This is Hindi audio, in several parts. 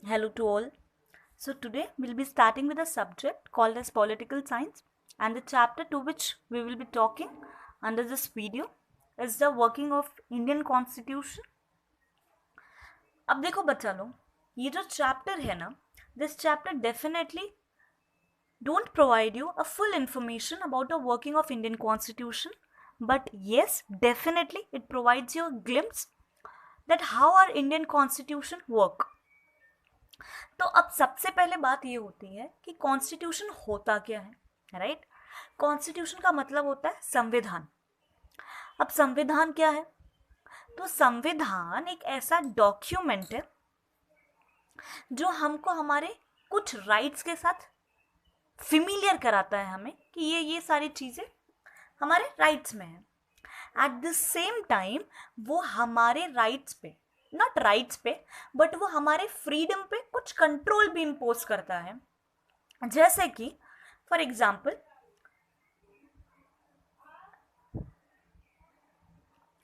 Hello to all. So today we'll be starting with a subject called as political science, and the chapter to which we will be talking under this video is the working of Indian Constitution. अब देखो बच्चा लोग, ये जो चैप्टर है ना, this chapter definitely don't provide you a full information about the working of Indian Constitution, but yes, definitely it provides you a glimpse that how our Indian Constitution work. तो अब सबसे पहले बात ये होती है कि कॉन्स्टिट्यूशन होता क्या है, राइट? कॉन्स्टिट्यूशन का मतलब होता है संविधान। अब संविधान क्या है? तो संविधान एक ऐसा डॉक्यूमेंट है जो हमको हमारे कुछ राइट्स के साथ फिमिलियर कराता है हमें कि ये सारी चीज़ें हमारे राइट्स में है। एट द सेम टाइम वो हमारे राइट्स पे, नॉट राइट्स पे, बट वो हमारे फ्रीडम पे कुछ कंट्रोल भी इम्पोज करता है। जैसे कि फॉर एग्जाम्पल,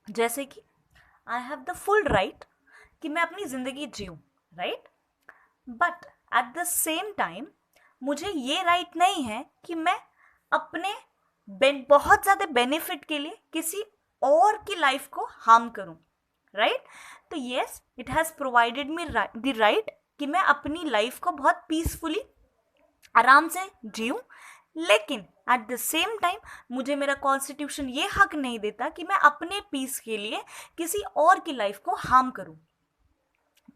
जैसे कि I have the full right कि मैं अपनी जिंदगी जीऊँ, right? But at the same time मुझे ये राइट नहीं है कि मैं अपने बहुत ज़्यादा बेनिफिट के लिए किसी और की लाइफ को हार्म करूं, राइट? तो yes, it has provided me the right कि मैं अपनी लाइफ को बहुत पीसफुली आराम से जीऊं, लेकिन एट द सेम टाइम मुझे मेरा कॉन्स्टिट्यूशन ये हक नहीं देता कि मैं अपने पीस के लिए किसी और की लाइफ को हार्म करूं।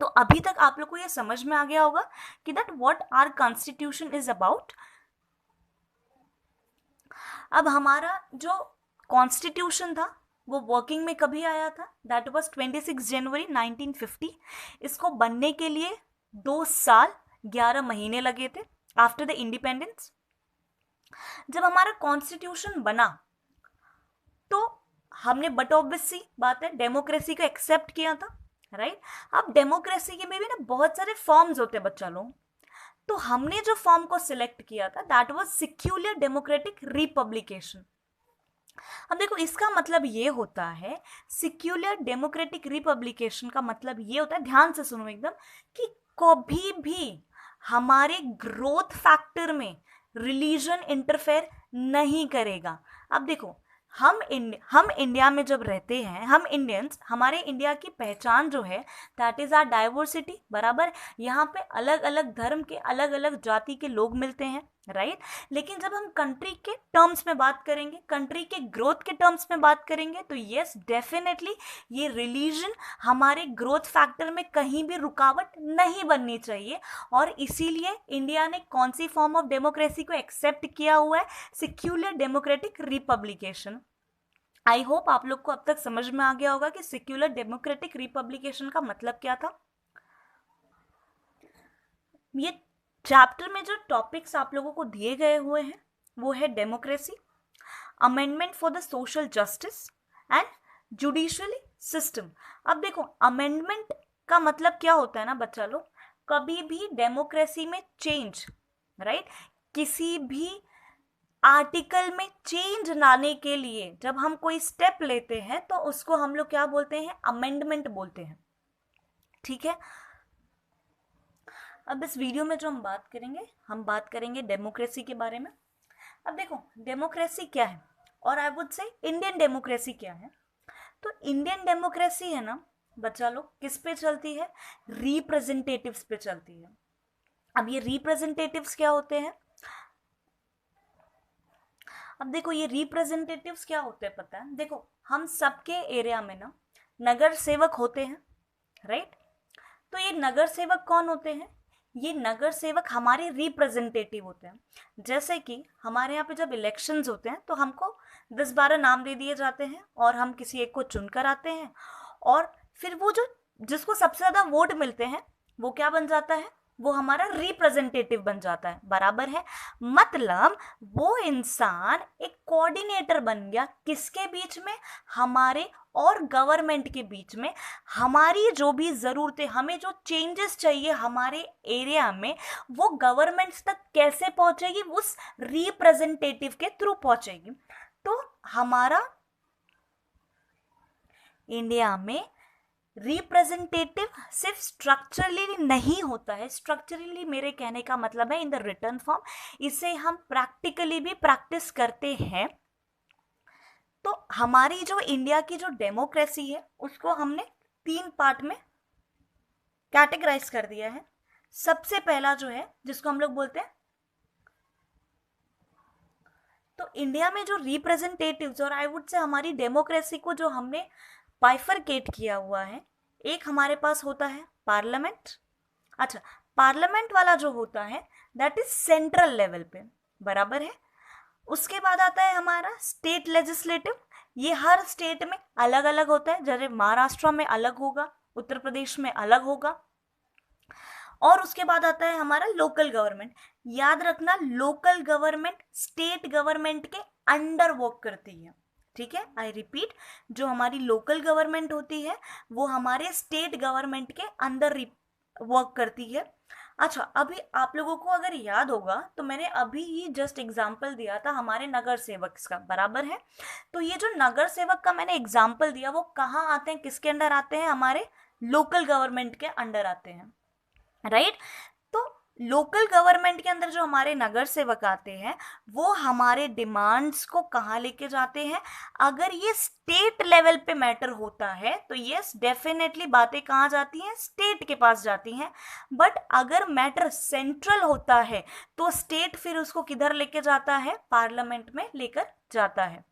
तो अभी तक आप लोग को ये समझ में आ गया होगा कि that what our constitution is about. अब हमारा जो कॉन्स्टिट्यूशन था वो वर्किंग में कभी आया था? दैट वाज 26 जनवरी 1950। इसको बनने के लिए 2 साल 11 महीने लगे थे आफ्टर द इंडिपेंडेंस। जब हमारा कॉन्स्टिट्यूशन बना तो हमने, बट ऑब्वियस सी बात है, डेमोक्रेसी को एक्सेप्ट किया था, राइट? अब डेमोक्रेसी के में भी ना बहुत सारे फॉर्म्स होते हैं बच्चा लोग। तो हमने जो फॉर्म को सिलेक्ट किया था that was secular democratic republication. अब देखो, इसका मतलब ये होता है, सेक्युलर डेमोक्रेटिक रिपब्लिकेशन का मतलब ये होता है, ध्यान से सुनो एकदम, कि कभी भी हमारे ग्रोथ फैक्टर में रिलीजन इंटरफेयर नहीं करेगा। अब देखो, हम इंडिया में जब रहते हैं, हम इंडियंस, हमारे इंडिया की पहचान जो है दैट इज़ आर डाइवर्सिटी, बराबर? यहाँ पे अलग अलग धर्म के, अलग अलग जाति के लोग मिलते हैं, राइट? लेकिन जब हम कंट्री के टर्म्स में बात करेंगे, कंट्री के ग्रोथ के टर्म्स में बात करेंगे, तो यस, डेफिनेटली ये रिलीजन हमारे ग्रोथ फैक्टर में कहीं भी रुकावट नहीं बननी चाहिए। और इसीलिए इंडिया ने कौन सी फॉर्म ऑफ डेमोक्रेसी को एक्सेप्ट किया हुआ है? Secular democratic republication. I hope आप लोग को अब तक समझ में आ गया होगा कि सेक्युलर डेमोक्रेटिक रिपब्लिकेशन का मतलब क्या था। ये चैप्टर में जो टॉपिक्स आप लोगों को दिए गए हुए हैं वो है democracy, amendment for the social justice and judicially system. अब देखो, अमेंडमेंट का मतलब क्या होता है ना बच्चा लोग, कभी भी डेमोक्रेसी में चेंज, राइट? किसी भी आर्टिकल में चेंज लाने के लिए जब हम कोई स्टेप लेते हैं तो उसको हम लोग क्या बोलते हैं? अमेंडमेंट बोलते हैं, ठीक है? अब इस वीडियो में जो हम बात करेंगे डेमोक्रेसी के बारे में। अब देखो, डेमोक्रेसी क्या है, और I would say Indian democracy क्या है। तो इंडियन डेमोक्रेसी है ना बच्चा लोग, किस पे चलती है? रिप्रेजेंटेटिव्स पे चलती है। अब ये रिप्रेजेंटेटिव्स क्या होते हैं? अब देखो, ये रिप्रेजेंटेटिव्स क्या होते हैं पता है? देखो, हम सबके एरिया में ना नगर सेवक होते हैं, राइट? तो ये नगर सेवक कौन होते हैं? ये नगर सेवक हमारे रिप्रेजेंटेटिव होते हैं। जैसे कि हमारे यहाँ पे जब इलेक्शंस होते हैं तो हमको 10-12 नाम दे दिए जाते हैं और हम किसी एक को चुनकर आते हैं, और फिर वो जो जिसको सबसे ज़्यादा वोट मिलते हैं वो क्या बन जाता है? वो हमारा रिप्रेजेंटेटिव बन जाता है, बराबर है? मतलब वो इंसान एक कोऑर्डिनेटर बन गया, किसके बीच में? हमारे और गवर्नमेंट के बीच में। हमारी जो भी ज़रूरतें, हमें जो चेंजेस चाहिए हमारे एरिया में, वो गवर्नमेंट्स तक कैसे पहुंचेगी? उस रिप्रेजेंटेटिव के थ्रू पहुंचेगी। तो हमारा इंडिया में रिप्रेजेंटेटिव सिर्फ स्ट्रक्चरली नहीं होता है, स्ट्रक्चरली मेरे कहने का मतलब है इन द रिटर्न फॉर्म, इसे हम प्रैक्टिकली भी प्रैक्टिस करते हैं। तो हमारी जो इंडिया की जो डेमोक्रेसी है उसको हमने 3 पार्ट में कैटेगराइज कर दिया है। सबसे पहला जो है जिसको हम लोग बोलते हैं, तो इंडिया में जो रिप्रेजेंटेटिव्स और आई वुड से हमारी डेमोक्रेसी को जो हमने बाइफरकेट किया हुआ है, एक हमारे पास होता है पार्लियामेंट। अच्छा, पार्लियामेंट वाला जो होता है दैट इज सेंट्रल लेवल पे, बराबर है। उसके बाद आता है हमारा स्टेट लेजिस्लेटिव, ये हर स्टेट में अलग अलग होता है, जैसे महाराष्ट्र में अलग होगा, उत्तर प्रदेश में अलग होगा। और उसके बाद आता है हमारा लोकल गवर्नमेंट। याद रखना, लोकल गवर्नमेंट स्टेट गवर्नमेंट के अंडर वर्क करती है, ठीक है। आई रिपीट, जो हमारी लोकल गवर्नमेंट होती है वो हमारे स्टेट गवर्नमेंट के अंदर वर्क करती है। अच्छा, अभी आप लोगों को अगर याद होगा तो मैंने अभी ही जस्ट एग्जाम्पल दिया था हमारे नगर सेवक का, बराबर है। तो ये जो नगर सेवक का मैंने एग्जाम्पल दिया वो कहाँ आते हैं, किसके अंडर आते हैं, हमारे लोकल गवर्नमेंट के अंडर आते हैं, राइट। तो लोकल गवर्नमेंट के अंदर जो हमारे नगर सेवक आते हैं वो हमारे डिमांड्स को कहाँ लेके जाते हैं। अगर ये स्टेट लेवल पे मैटर होता है तो यस डेफिनेटली बातें कहाँ जाती हैं, स्टेट के पास जाती हैं। बट अगर मैटर सेंट्रल होता है तो स्टेट फिर उसको किधर लेके जाता है, पार्लियामेंट में लेकर जाता है।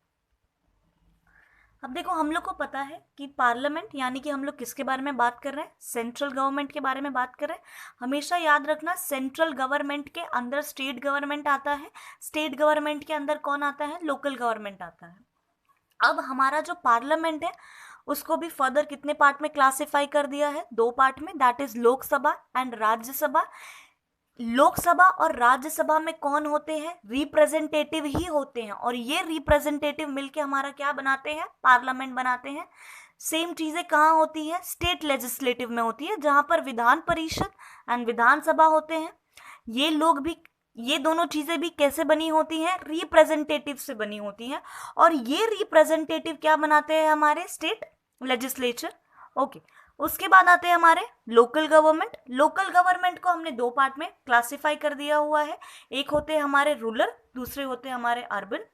अब देखो, हम लोग को पता है कि पार्लियामेंट यानी कि हम लोग किसके बारे में बात कर रहे हैं, सेंट्रल गवर्नमेंट के बारे में बात कर रहे हैं। हमेशा याद रखना, सेंट्रल गवर्नमेंट के अंदर स्टेट गवर्नमेंट आता है, स्टेट गवर्नमेंट के अंदर कौन आता है, लोकल गवर्नमेंट आता है। अब हमारा जो पार्लियामेंट है उसको भी फर्दर कितने पार्ट में क्लासिफाई कर दिया है, 2 पार्ट में, that is Lok Sabha and Rajya Sabha. Lok Sabha और राज्यसभा में कौन होते हैं, रिप्रेजेंटेटिव ही होते हैं, और ये रिप्रेजेंटेटिव मिलके हमारा क्या बनाते हैं, पार्लियामेंट बनाते हैं। सेम चीजें कहाँ होती है, स्टेट लेजिस्लेटिव में होती है, जहां पर विधान परिषद एंड विधानसभा होते हैं। ये लोग भी, ये दोनों चीजें भी कैसे बनी होती हैं, रिप्रेजेंटेटिव से बनी होती हैं, और ये रिप्रेजेंटेटिव क्या बनाते हैं, हमारे स्टेट लेजिस्लेचर। ओके, उसके बाद आते हैं हमारे लोकल गवर्नमेंट। लोकल गवर्नमेंट को हमने 2 पार्ट में क्लासिफाई कर दिया हुआ है, एक होते हैं हमारे रूरल, दूसरे होते हैं हमारे अर्बन।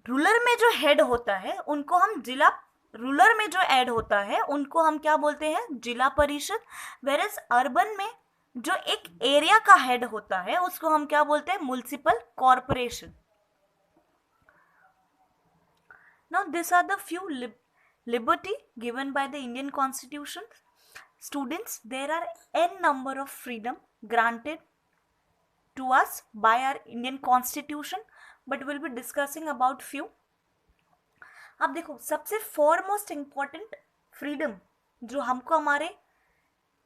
रूरल में जो हेड होता है उनको हम जिला, रूरल में जो ऐड होता है उनको हम क्या बोलते हैं, जिला परिषद। वेरएज अर्बन में जो एक एरिया का हेड होता है उसको हम क्या बोलते हैं, municipal corporation. Now this are the few liberty given by the Indian Constitution. Students, there are n number of freedom granted to us by our Indian Constitution, but we'll be discussing about few. अब देखो, सबसे foremost important freedom जो हमको हमारे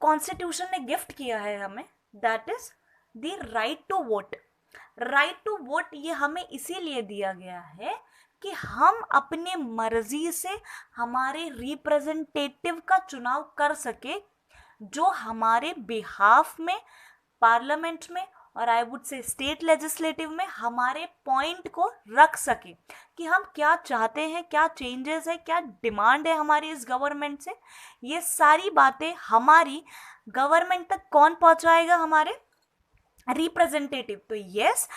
कॉन्स्टिट्यूशन ने गिफ्ट किया है हमें, that is the right to vote. Right to vote ये हमें इसीलिए दिया गया है कि हम अपने मर्जी से हमारे रिप्रेजेंटेटिव का चुनाव कर सके, जो हमारे बिहाफ में पार्लियामेंट में और I would say state legislative में हमारे पॉइंट को रख सके कि हम क्या चाहते हैं, क्या चेंजेस है, क्या डिमांड है हमारी इस गवर्नमेंट से। ये सारी बातें हमारी गवर्नमेंट तक कौन पहुंचाएगा, हमारे रिप्रेजेंटेटिव। तो यस,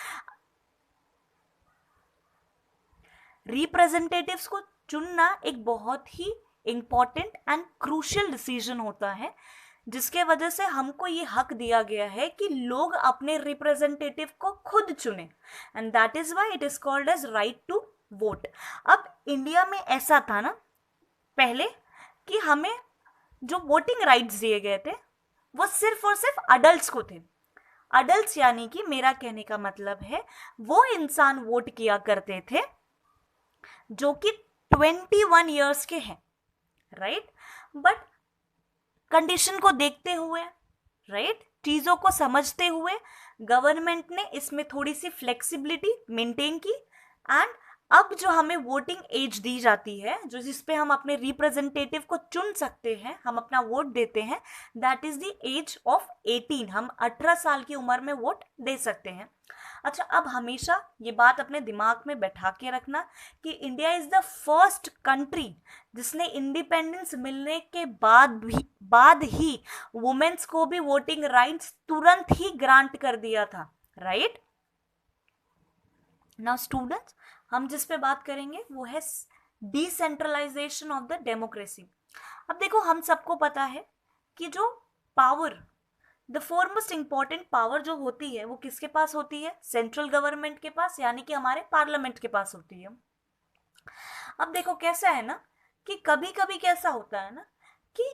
रिप्रेजेंटेटिव्स को चुनना एक बहुत ही इंपॉर्टेंट एंड क्रूशियल डिसीजन होता है, जिसके वजह से हमको ये हक दिया गया है कि लोग अपने रिप्रेजेंटेटिव को खुद चुने, and that is why it is called as right to vote. अब इंडिया में ऐसा था ना पहले कि हमें जो वोटिंग राइट्स दिए गए थे वो सिर्फ और सिर्फ अडल्ट्स को थे। अडल्ट्स यानी कि मेरा कहने का मतलब है वो इंसान वोट किया करते थे जो कि 21 ईयर्स के हैं, राइट। बट कंडीशन को देखते हुए, राइट, चीजों को समझते हुए गवर्नमेंट ने इसमें थोड़ी सी फ्लेक्सिबिलिटी मेंटेन की, एंड अब जो हमें वोटिंग एज दी जाती है, जो जिसपे हम अपने रिप्रेजेंटेटिव को चुन सकते हैं, हम अपना वोट देते हैं, that is the age of 18। हम 18 साल की उम्र में वोट दे सकते हैं। अच्छा, अब हमेशा ये बात अपने दिमाग में बैठा के रखना कि India is the first country जिसने इंडिपेंडेंस मिलने के बाद ही वुमेन्स को भी वोटिंग राइट्स तुरंत ही ग्रांट कर दिया था, राइट। नाउ स्टूडेंट्स, हम जिस पे बात करेंगे वो है डिसेंट्रलाइजेशन ऑफ द डेमोक्रेसी। अब देखो, हम सबको पता है कि जो power, the foremost important power जो होती है वो किसके पास होती है? सेंट्रल गवर्नमेंट के पास, यानी कि हमारे पार्लियामेंट के पास होती है। अब देखो कैसा है ना कि कभी कभी कैसा होता है ना कि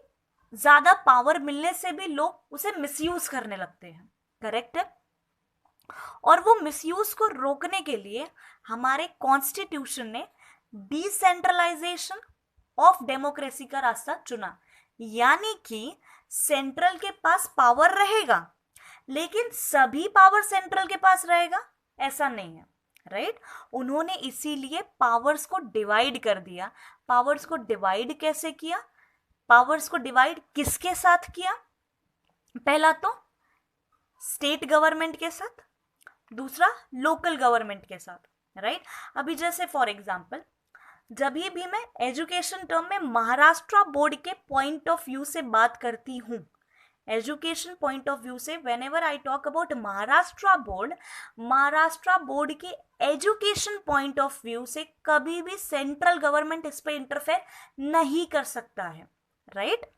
ज्यादा पावर मिलने से भी लोग उसे मिसयूज करने लगते हैं, करेक्ट है। और वो मिसयूज को रोकने के लिए हमारे कॉन्स्टिट्यूशन ने डिसेंट्रलाइजेशन ऑफ डेमोक्रेसी का रास्ता चुना, यानी कि सेंट्रल के पास पावर रहेगा लेकिन सभी पावर सेंट्रल के पास रहेगा ऐसा नहीं है, राइट। उन्होंने इसीलिए पावर्स को डिवाइड कर दिया। पावर्स को डिवाइड कैसे किया? पावर्स को डिवाइड किसके साथ किया? पहला तो स्टेट गवर्नमेंट के साथ, दूसरा लोकल गवर्नमेंट के साथ, राइट। अभी जैसे फॉर एग्जांपल, जब भी मैं एजुकेशन टर्म में महाराष्ट्र बोर्ड के पॉइंट ऑफ व्यू से बात करती हूँ, एजुकेशन पॉइंट ऑफ व्यू से whenever I talk about Maharashtra board के एजुकेशन पॉइंट ऑफ व्यू से कभी भी सेंट्रल गवर्नमेंट इस पे इंटरफेयर नहीं कर सकता है, right.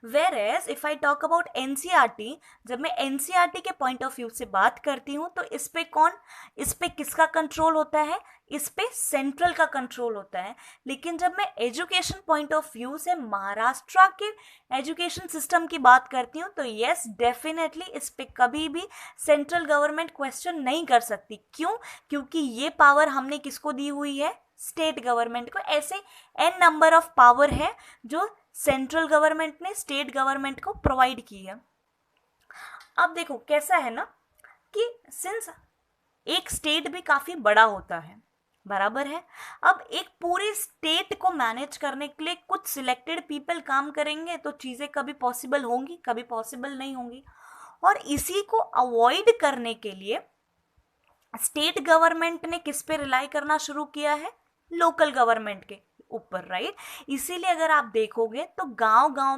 Whereas if I talk about NCERT, जब मैं NCERT के पॉइंट ऑफ व्यू से बात करती हूँ तो इस पे किसका कंट्रोल होता है? इस पे सेंट्रल का कंट्रोल होता है। लेकिन जब मैं एजुकेशन पॉइंट ऑफ व्यू से महाराष्ट्र के एजुकेशन सिस्टम की बात करती हूँ तो यस, डेफिनेटली इस पे कभी भी सेंट्रल गवर्नमेंट क्वेश्चन नहीं कर सकती। क्यों? क्योंकि ये पावर हमने किसको दी हुई है? स्टेट गवर्नमेंट को। ऐसे n नंबर ऑफ पावर है जो सेंट्रल गवर्नमेंट ने स्टेट गवर्नमेंट को प्रोवाइड की है। अब देखो कैसा है ना कि सिंस एक स्टेट भी काफी बड़ा होता है, बराबर है। अब एक पूरे स्टेट को मैनेज करने के लिए कुछ सिलेक्टेड पीपल काम करेंगे तो चीजें कभी पॉसिबल होंगी, कभी पॉसिबल नहीं होंगी। और इसी को अवॉइड करने के लिए स्टेट गवर्नमेंट ने किस पे रिलाई करना शुरू किया है? लोकल गवर्नमेंट के ऊपर, राइट। इसीलिए अगर आप देखोगे तो गांव गांव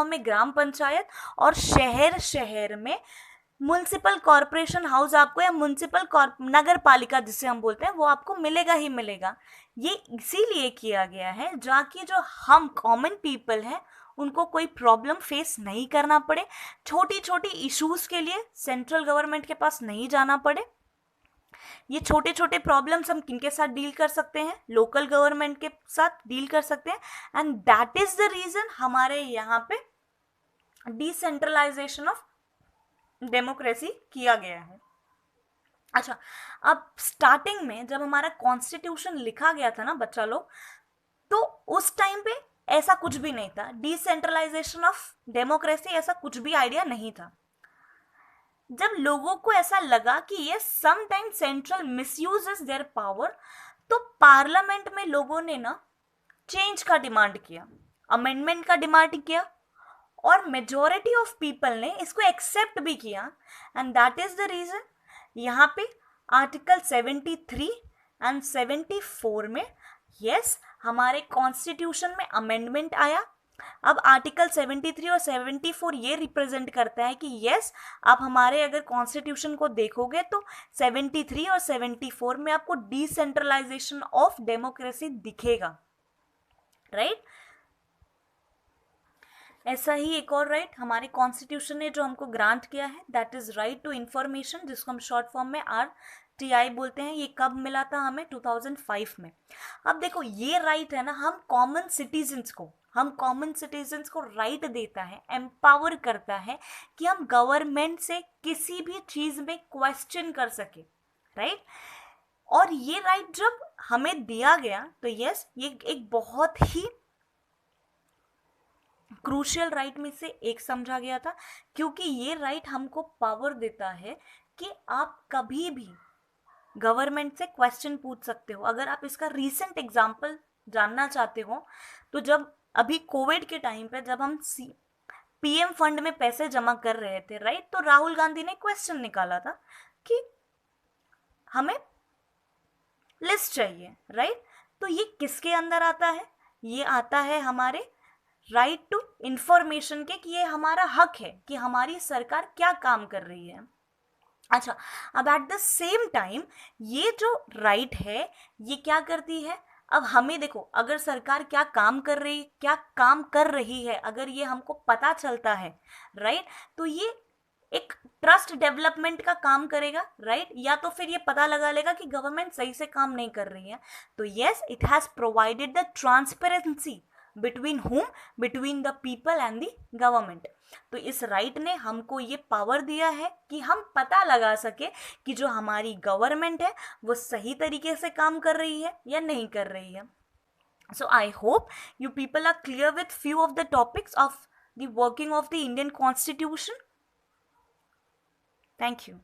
में ग्राम पंचायत और शहर शहर में म्युनिसिपल कॉरपोरेशन हाउस आपको, या म्युनिसिपल नगर पालिका जिसे हम बोलते हैं, वो आपको मिलेगा ही मिलेगा। ये इसीलिए किया गया है जाकि जो हम कॉमन पीपल हैं उनको कोई प्रॉब्लम फेस नहीं करना पड़े, छोटी छोटी इश्यूज के लिए सेंट्रल गवर्नमेंट के पास नहीं जाना पड़े। ये छोटे छोटे प्रॉब्लम्स हम किनके साथ डील कर सकते हैं? लोकल गवर्नमेंट के साथ डील कर सकते हैं। And that is the reason हमारे यहाँ पे डिसेंट्रलाइजेशन ऑफ डेमोक्रेसी किया गया है। अच्छा, अब स्टार्टिंग में जब हमारा कॉन्स्टिट्यूशन लिखा गया था ना बच्चा लोग, तो उस टाइम पे ऐसा कुछ भी नहीं था, डिसेंट्रलाइजेशन ऑफ डेमोक्रेसी ऐसा कुछ भी आइडिया नहीं था। जब लोगों को ऐसा लगा कि ये समटाइम सेंट्रल मिसयूजेस देयर पावर, तो पार्लियामेंट में लोगों ने ना चेंज का डिमांड किया, अमेंडमेंट का डिमांड किया, और मेजॉरिटी ऑफ पीपल ने इसको एक्सेप्ट भी किया। And that is the reason यहाँ पे आर्टिकल 73 एंड 74 में यस हमारे कॉन्स्टिट्यूशन में अमेंडमेंट आया। अब आर्टिकल 73 और 74 ये रिप्रेजेंट करता है कि यस, आप हमारे अगर कॉन्स्टिट्यूशन को देखोगे तो 73 और 74 में आपको डिसेंट्रलाइजेशन ऑफ डेमोक्रेसी दिखेगा, राइट। ऐसा ही एक और राइट हमारे कॉन्स्टिट्यूशन ने जो हमको ग्रांट किया है, that is right to information, जिसको हम शॉर्ट फॉर्म में RTI बोलते हैं। ये कब मिला था हमें? 2005 में। अब देखो ये राइट है ना, हम कॉमन सिटीजन्स को राइट देता है, एम्पावर करता है कि हम गवर्नमेंट से किसी भी चीज में क्वेश्चन कर सके, राइट। और ये राइट जब हमें दिया गया तो यस, ये एक बहुत ही क्रूशियल राइट में से एक समझा गया था, क्योंकि ये राइट हमको पावर देता है कि आप कभी भी गवर्नमेंट से क्वेश्चन पूछ सकते हो। अगर आप इसका रीसेंट एग्जाम्पल जानना चाहते हो तो जब अभी कोविड के टाइम पे जब हम पीएम फंड में पैसे जमा कर रहे थे, राइट, तो राहुल गांधी ने क्वेश्चन निकाला था कि हमें लिस्ट चाहिए, राइट। तो ये किसके अंदर आता है? ये आता है हमारे राइट टू इंफॉर्मेशन के, कि ये हमारा हक है कि हमारी सरकार क्या काम कर रही है। अच्छा, अब एट द सेम टाइम ये जो राइट है ये क्या करती है, अब हमें देखो, अगर सरकार क्या काम कर रही है अगर ये हमको पता चलता है, राइट, तो ये एक ट्रस्ट डेवलपमेंट का काम करेगा, राइट, या तो फिर ये पता लगा लेगा कि गवर्नमेंट सही से काम नहीं कर रही है। तो yes, it has provided the transparency between the people and the government. तो इस राइट ने हमको ये पावर दिया है कि हम पता लगा सके कि जो हमारी गवर्नमेंट है वो सही तरीके से काम कर रही है या नहीं कर रही है। So I hope you people are clear with few of the topics of the working of the Indian Constitution. Thank you.